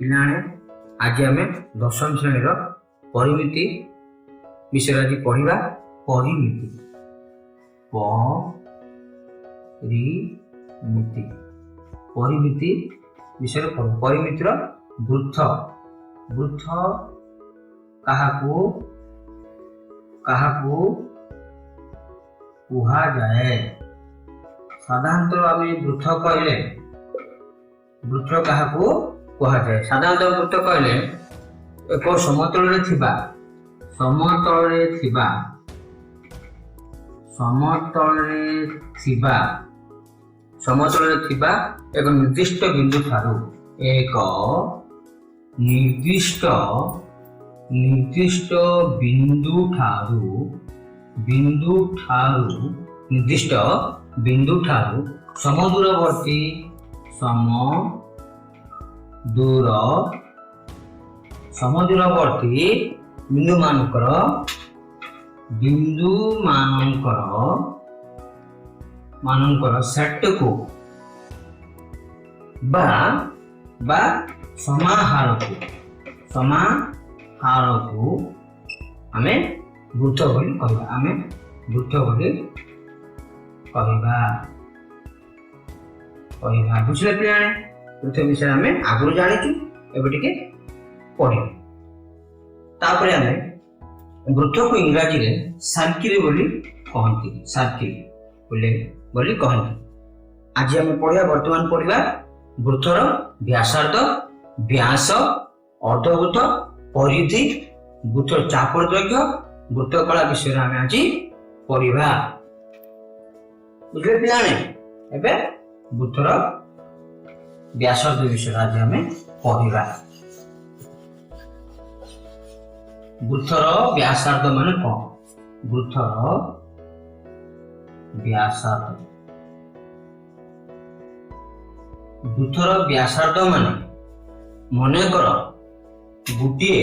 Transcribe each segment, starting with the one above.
पिलाने आज आम दशम श्रेणी परिमिति विषय आज पढ़ा। परिमिति परिमिति परिमिति विषय परिमितिर वृत्त वृत्त काहाकू कुहा जाए। साधारणतः आम वृत्त कहले वृत्त काहाकू कुहा जाए। साधारणतः वृत्त कहले एक समतल एक निर्दिष्ट बिंदु ठारू एक निर्दिष्ट बिंदु ठारू समदूरवर्ती बिंदु मानकर सेट को बा समाहार को आमे वृत्त बोली कहबा। बुझले पिलाने वृत्त विषय आमे आगुर जानिचु एबे टिके पढे। तापरे आमे वृत्त को इंग्रजी रे सर्किल बोली कहती। आज आम पढ़ा वर्तमान पढ़ा वृत्तर व्यासार्ध व्यास अर्धवृत्त परिधि वृत्तर चाप दैर्घ्य वृत्त कला विषय आम आज पढ़ा। बुझले पिलाने एबे वृत्तर व्यासार्ध विषय आज आम पढ़ा। वृत्तर व्यासार्ध माने कौन? वृत्तर व्यासार्ध माने मने कर गोटे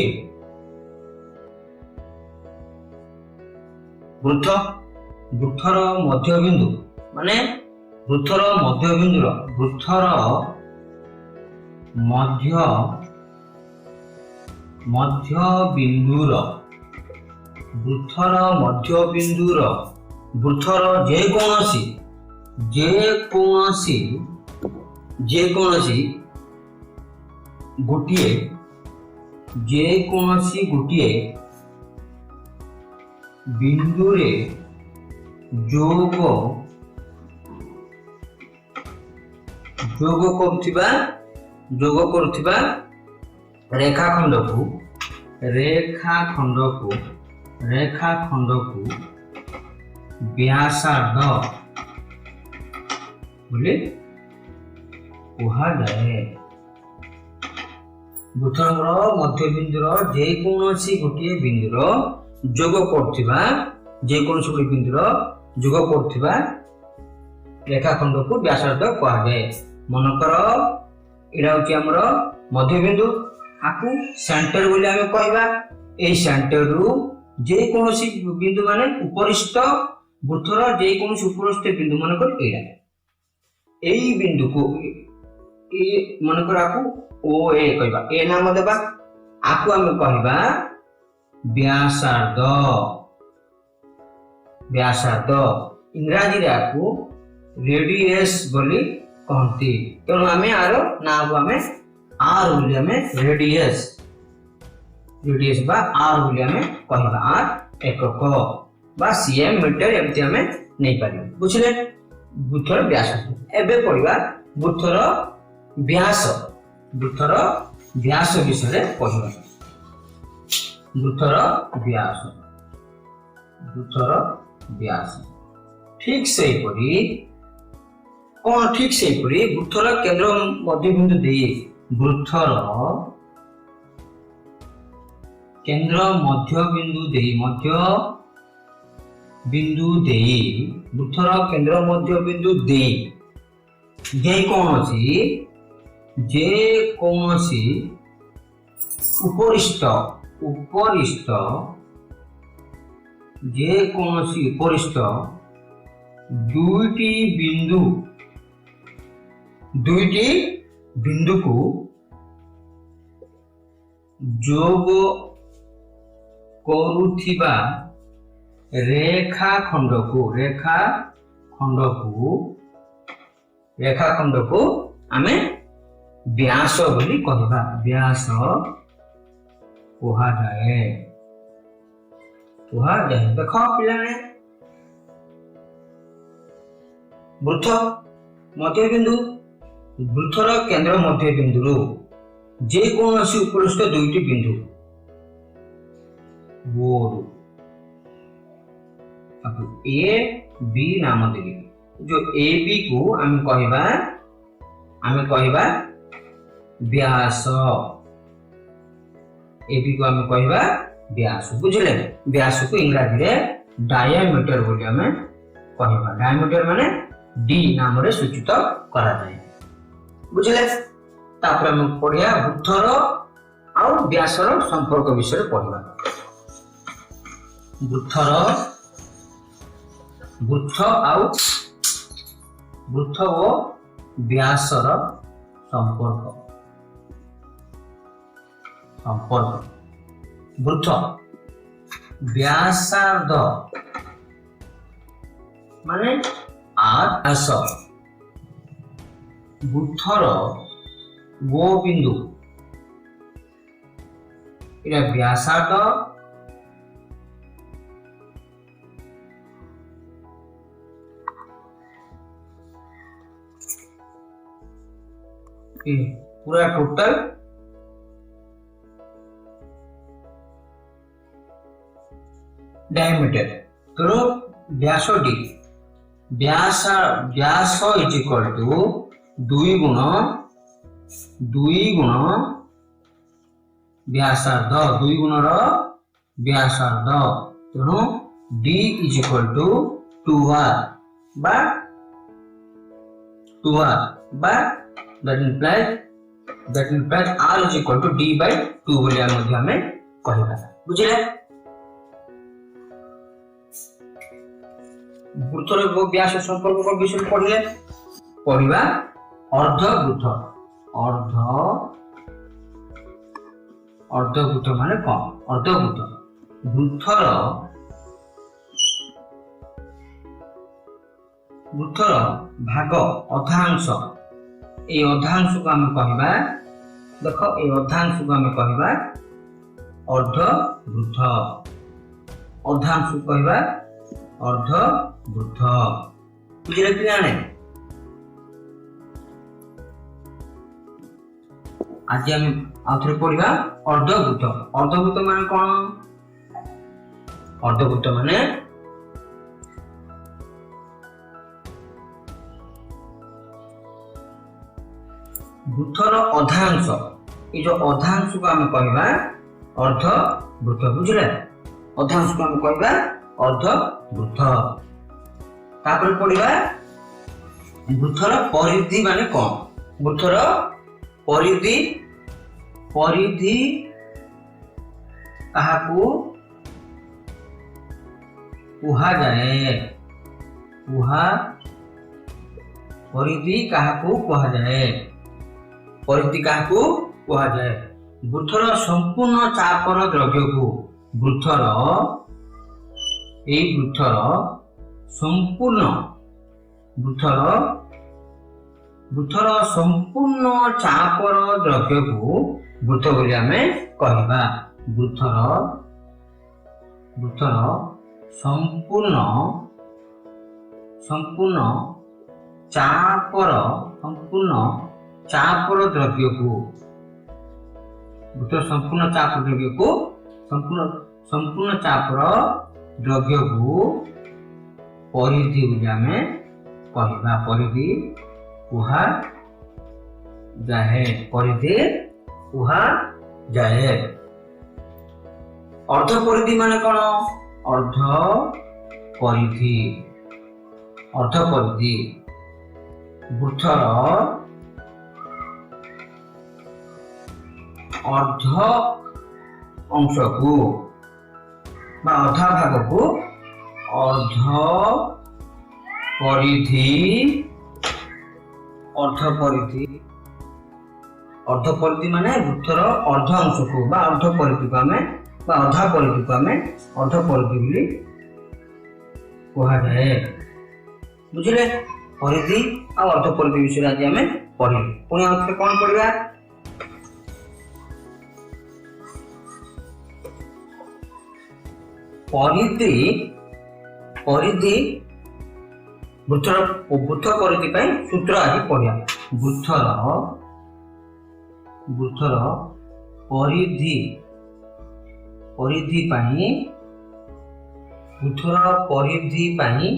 वृत्तर मध्यबिंदु माने वृत्तर मध्यबिंदुर वृत्तर जेकोसी गोटिए बिंदुरे जोग करुथिबा रेखाखंड को व्यासार्ध बोले कुहा जाए। वृत्तर मध्यबिंदुर जेकोसी गोटे बिंदुर जोग करुथिबा रेखाखंड को व्यासार्ध कुहा जाए। मनकर एटा होची हमर मध्यबिंदु आकु सेंटर बोली आमे कहबा। ए सेंटर रु जे कोनोसी बिंदु माने उपरिष्ठ वृत्तर जे कोनोसी उपरिष्ठ बिंदु मानकर एटा एई बिंदु को ए मानकर आकु ओ ए कहबा। ए नाम देबा आकु आमे कहबा व्यासार्ध इंग्रजी रे आकु रेडियस बोली कहंती। तेणु आमे आरो नाम आमे आर बोली आमे रेडियस बा आर बोली आमे कहबा। आर एकक बा सीएम मीटर एमती आमे नै पारि। बुझले वृत्तर व्यास। एबे पढिबा वृत्तर व्यास विषय पढिबा। वृत्तर व्यास ठीक से परि वृत्तर केंद्र मध्यबिंदु देई वृत्तर केंद्र मध्यबिंदु देई वृत्तर केंद्र मध्यबिंदु देई जे कौनसी उपरिष्ठ दुईटी बिंदु को যোগ କରୁଥିବା ରେଖାଖଣ୍ଡକୁ ଆମେ ବ୍ୟାସ ବୋଲି କହିବା। ବ୍ୟାସ କୁହାଯାଏ। ଦେଖ ପିଲାମାନେ, ବୃତ୍ତ ମଧ୍ୟବିନ୍ଦୁ, ବୃତ୍ତର କେନ୍ଦ୍ର ମଧ୍ୟବିନ୍ଦୁରୁ ଯେକୌଣସି ଉପରିସ୍ଥ ଦୁଇଟି ବିନ୍ଦୁ ए बी नाम देली। जो ए बी को आम कहबा व्यास। ए बी को आम कहबा व्यास। बुझले? व्यास को इंग्रजी रे डायमीटर बोली आम कहबा। डायमीटर माने डी नाम रे सूचित करा जाय। बुझले? तापर हम पढ़िया वृत्तर आउ व्यासर संपर्क विषय पढ़िबा। वृत्त ओ व्यासर संपर्क। वृत्त व्यासार्ध माने आस। वृत्तर गो बिंदु इरा व्यासार्ध पूरा टोटल डायमीटर। तो व्यास डी व्यास इज इक्वल टू 2 गुण व्यासार्ध। 2 गुणर व्यासार्ध। तेणु D is equal to 2r बा that implies r is equal to d by 2 बोलिया मध्ये हमें कहबा। बुझिले? वृत्तर को व्यास संपर्क को विषय पढ़िबा। अर्धवृत्त माने कौन? अर्धवृत्त वृत्तर भाग अधांश। ए अधांश को आम कहबा। देख ए अधांश को आम कहबा अर्धवृत्त। अधांश को कहबा अर्धवृत्त। बुझिले पिलाने? आज हम आउथरे पढ़िबा अर्धवृत्त। अर्धवृत्त माने कोन? अर्धवृत्त माने वृत्तर अधांश। ये जो अधांश को आम कहबा अर्धवृत्त। बुझले? अधांश को आम कहबा अर्धवृत्त। तापर पढ़िबा वृत्तर परिधि माने कोन? वृत्तर परिधि काहाकू कुहा जाए? परिधि काहाकू कुहा जाए? परिधि काहाकू कुहा जाए? वृत्तर संपूर्ण चापर द्रव्य को वृत्तर संपूर्ण चापर द्रव्य को वृत्त बोली आमे कहबा। वृत्तर संपूर्ण चापर द्रव्य को संपूर्ण चापर द्रव्य को परिधि बोली आमे कहबा। परिधि कुहा जाए। अर्ध परिधि माने कोन? अर्ध परिधि वृत्तर अर्ध अंश को बा अधा भाग को अर्ध परिधि अर्धपरिधि माने वृत्तर अर्ध अंश को बा अर्धपरिधि को आमे बा अधा परिधि को आमे अर्धपरिधि बोली कहा जाए। बुझिले परिधि और अर्धपरिधि विषय आज आमे पढ़ी पुणी आउथरे कोन पढ़िबा परिधि परिधि वृत्तर परिधि ପାଇଁ सूत्र आज पढ़िया वृत्तर परिधि परिधि ପାଇଁ वृत्तर परिधि ପାଇଁ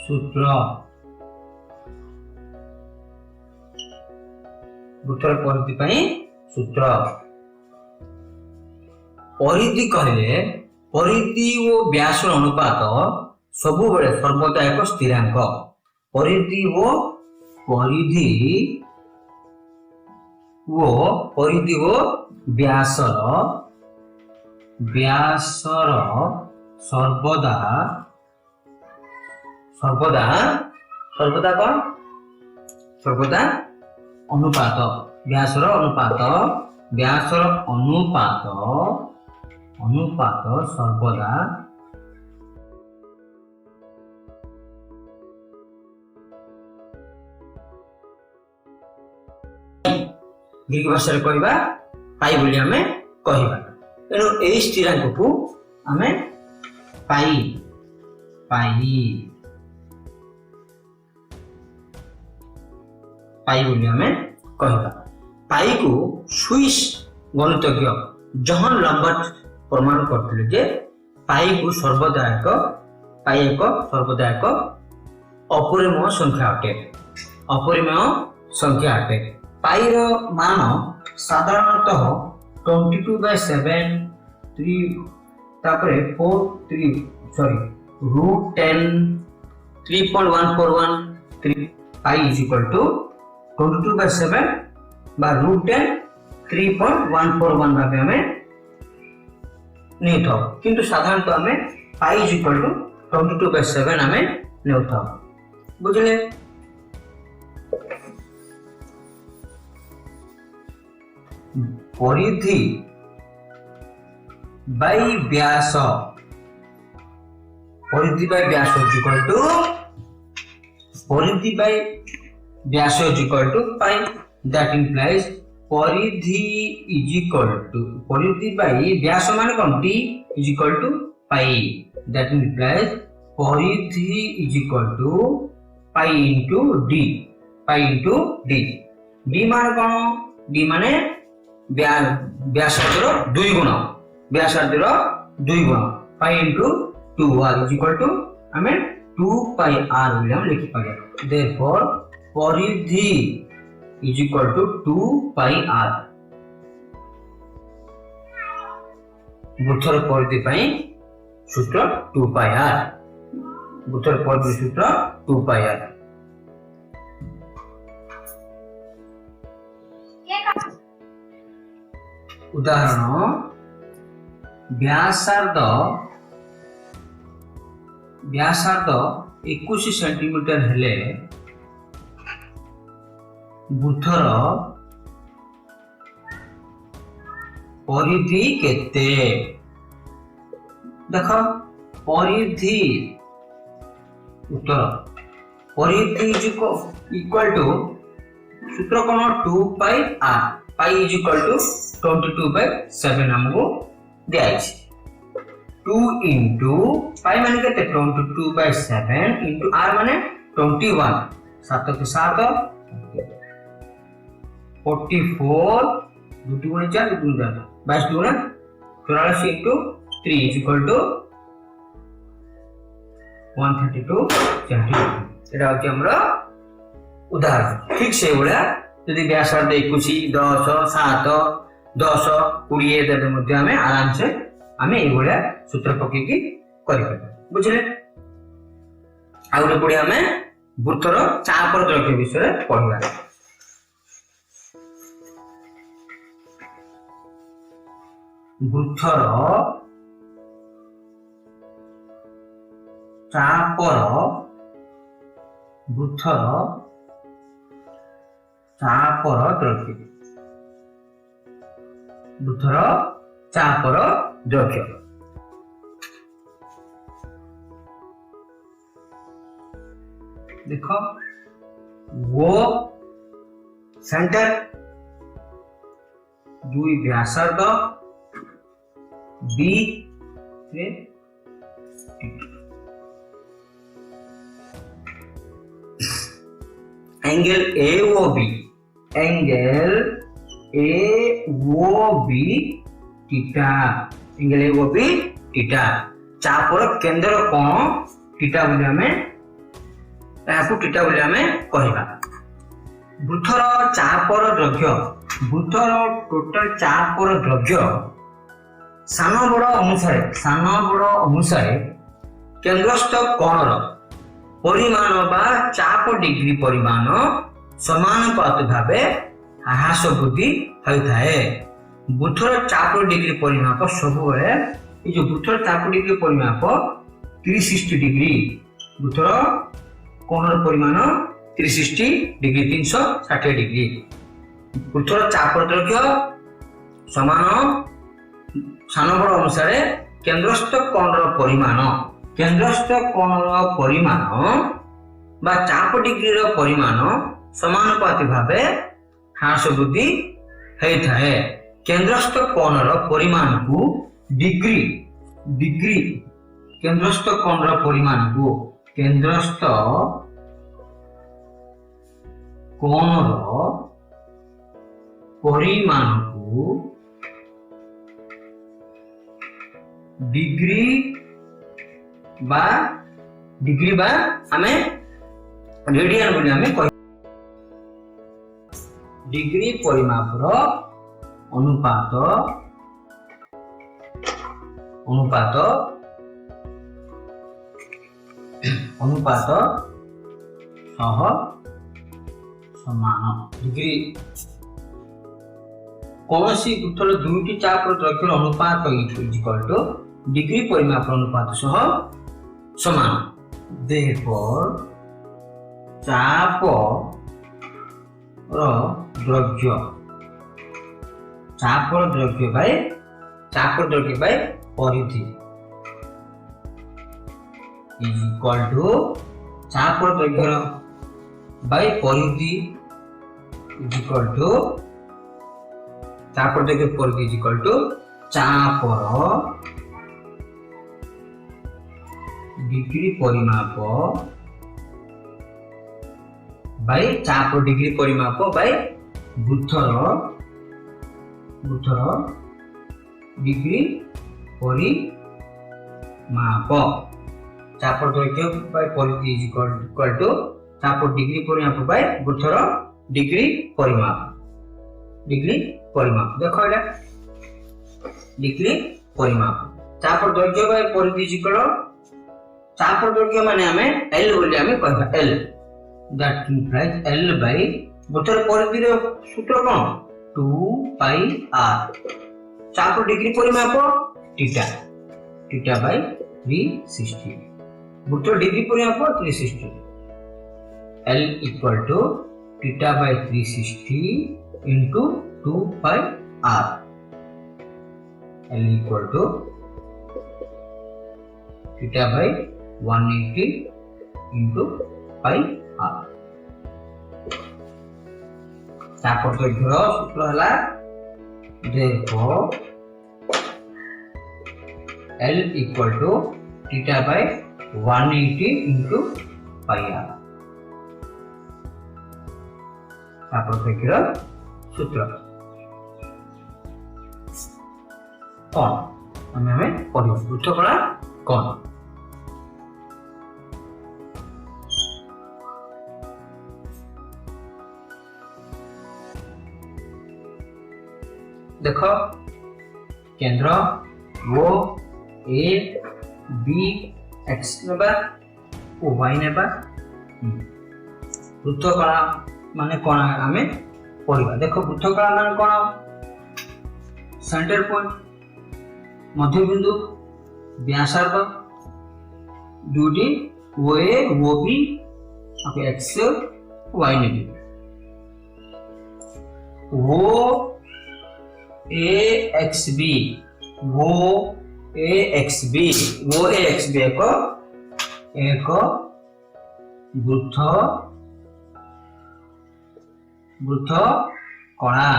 सूत्र वृत्तर परिधि ପାଇଁ सूत्र परिधि कहले परिधि ओ व्यास अनुपात सबु बेले सर्वदा एक स्थिरांक परिधि ओ व्यासर सर्वदा सर्वदा सर्वदा कौन सर्वदा अनुपात व्यासर अनुपात सर्वदा ग्रीक भाषा रे कहबा पाई बोली हमें कहबा तेणु एई स्थिरांक को हमें पाई बोली हमें कहबा पाई को स्विस गणितज्ञ जॉन लम्बर्ट प्रमाण करथिले जे पाई को सर्वदा एक अपरिमेय संख्या अटे पाई रो मान साधारणतः 22/7 3.141 पाई इज इक्वल टू 22/7 बा √10 3.141 भाबे हमें नहीं था किंतु साधारणतः हमें पाई इज इक्वल टू 22/7 हमें नहीं था बुझले परिधि बाय व्यास is equal to pi that implies परिधि इज इक्वल टू परिधि बाय व्यास माने कोन T is equal to pi that implies परिधि is equal to pi into D D माने कोन डी माने व्यासार्धर 2 गुण pi into 2r is equal to हमें 2 पाई r बोली हम लिखि पागे देयरफॉर परिधि is equal to 2 pi r वृत्तर परिधि पई सूत्र 2 पाई r वृत्तर परिधि सूत्र 2 पाई r उदाहरण व्यासार्ध 21 सेंटीमीटर हेले वृत्तर परिधि केते देख परिधि उत्तर परिधि इक्वल टू सूत्र कोन 2 pi r pi is equal to 22/7 हमको दिया है 2 into पाई माने केते 22/7 into r माने 21 7 के 7 44 2 गुणे 4 2 गुणे 22 गुणे 84 into 3 is equal to 132 centimetre एटा होची हमरा उदाहरण ठीक से बोला यदि व्यासार्ध 21 10 7 10 20 देबे मध्ये हमें आराम से हमें ए बोला सूत्र पके की करि पाबे बुझले आउरे पडी हमें वृत्तर चापर द्रव्य विषय पढिबा वृत्तर चापर द्रव्य ବୃତ୍ତର ଚାପର ଦୈର୍ଘ୍ୟ। ଦେଖ ଓ ସେଣ୍ଟର, ଦୁଇ ବ୍ୟାସାର୍ଧ, বি রে angle A O B, angle A O B theta, angle A O B theta. चापर केंद्र कोण थीटा बोली हमें ताकू थीटा बोली हमें कहबा। वृत्तर चापर दैर्घ्य, वृत्तर टोटल चापर दैर्घ्य सान बड़ अनुसारे केंद्रस्थ कोणर परिमाण बा चाप डिग्री परिमाण समानुपात भावे ह्रास वृद्धि होता है। वृत्तर चाप डिग्री परिमाप सब ये जो वृत्तर चाप डिग्री परिमाप 360 डिग्री, वृत्तर कोणर परिमाण 360 डिग्री 360 डिग्री। वृत्तर चाप दैर्घ्य समान सान बड़ अनुसार केंद्रस्थ कोणर परिमाण, केंद्रस्थ कोणर परिमाण बा चाप डिग्री परिमाण समानुपाती भावे ह्रास वृद्धि होता है। केंद्रस्थ कोणर परिमाण को डिग्री डिग्री केंद्रस्थ कोणर परिमाण को केंद्रस्थ कोणर परिमाण को डिग्री बा हमें रेडियन बोली हमें कह डिग्री परिमापर अनुपात अनुपात अनुपात सह समान डिग्री कौन सी वृत्तर दुईटी चाप दैर्घ्यर अनुपात इक्वल टू डिग्री परिमाप अनुपात सह समान। देयरफॉर चाप दैर्घ्य बाय परिधि इज इक्वल टू चाप दैर्घ्य बाय परिधि इज इक्वल टू चाप दैर्घ्य परिधि इज इक्वल टू चापर डिग्री परिमाप बाय चाप डिग्री परिमाप बाय वृत्तर डिग्री परिमाप। चाप दैर्घ्य बाय परिधि इज इक्वल टू चाप डिग्री परिमाप बाय वृत्तर डिग्री परिमाप। देखो एटा डिग्री परिमाप चाप दैर्घ्य बाय परिधि इज इक्वल चाप दैर्घ्य माने हमें L बोली हमें कहबा L, that implies L bye वृत्तर परिधि रो सूत्र कोन 2 पाई r। चाप डिग्री परिमाप थीटा थीटा बाय 360, वृत्तर डिग्री परिमाप 360, L equal to theta by 360 into 2 pi r, L equal to theta by 180 into pi r। चाप दैर्घ्यर सूत्र हला therefore L equal to theta by 180 into pi r। चाप दैर्घ्यर सूत्र कौन हमें पढ़िबा वृत्तकला कौन। देखो केंद्र ओ ए बी एक्स नेबा ओ वाई नेबा वृत्तकला माने कोन हमें पढ़िबा। देखो वृत्तकला माने कोन सेंटर पॉइंट मध्य बिंदु व्यासार्ध दुटी ओ ए ओ बी आपके एक्स वाई नेबी ओ AXB वो AXB एक वृत्त कणा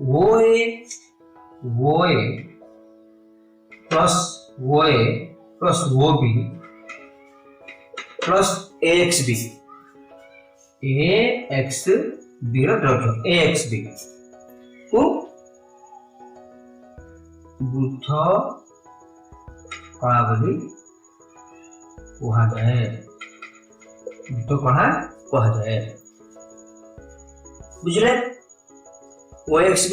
OA plus OB plus AXB ର ଦ୍ରବ୍ୟ AXB को वृत्त कणा बोली कुहाଯାଏ बुझले OXB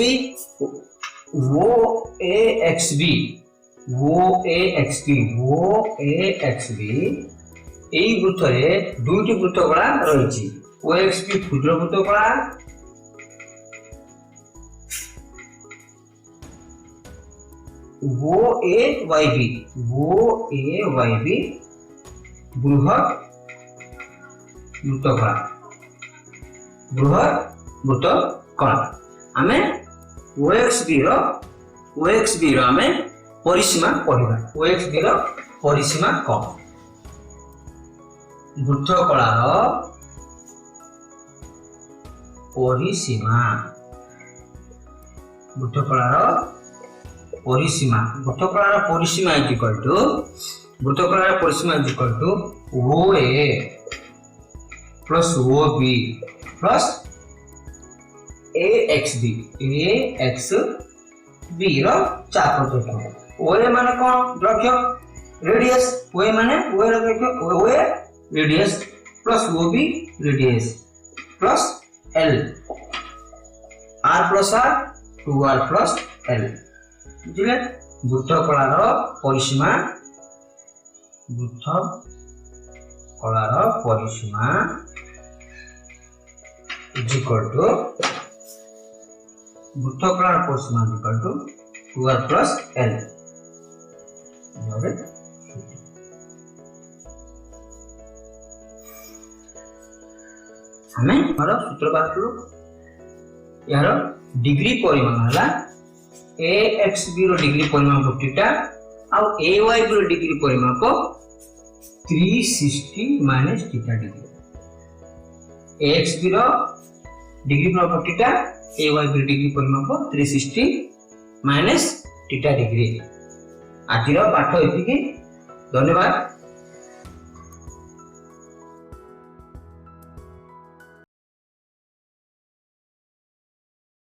এই বৃত্তরে দুইটি বৃত্ত কণা রয়েছে OXB ক্ষুদ্র বৃত্ত কণা OAYB বৃহৎ বৃত্ত কণা आमे OXB रो आमे परिसीमा पढ़िबा OXB रो परिसीमा कौन वृत्त कलार परिसीमा is equal to OA plus OB plus AXB रो चाप द्रव्य OA माने कोन द्रव्य रेडियस OA माने OA रो द्रव्य OA radius plus OB radius plus L R plus R 2R plus L बुझले वृत्त कलार परिसीमा इज इक्वल टू वृत्त कलार परिसीमा is equal to 2R plus L हमें हमारा सूत्र बात लो यार डिग्री परिमाण हला AXB रो डिग्री परिमाण 50 और AYB रो डिग्री परिमाण को 360 माइनस थीटा डिग्री AXB रो डिग्री परिमाण 50 AYB रो डिग्री परिमाण को 360 माइनस थीटा डिग्री आज रो पाठ एतिकी धन्यवाद।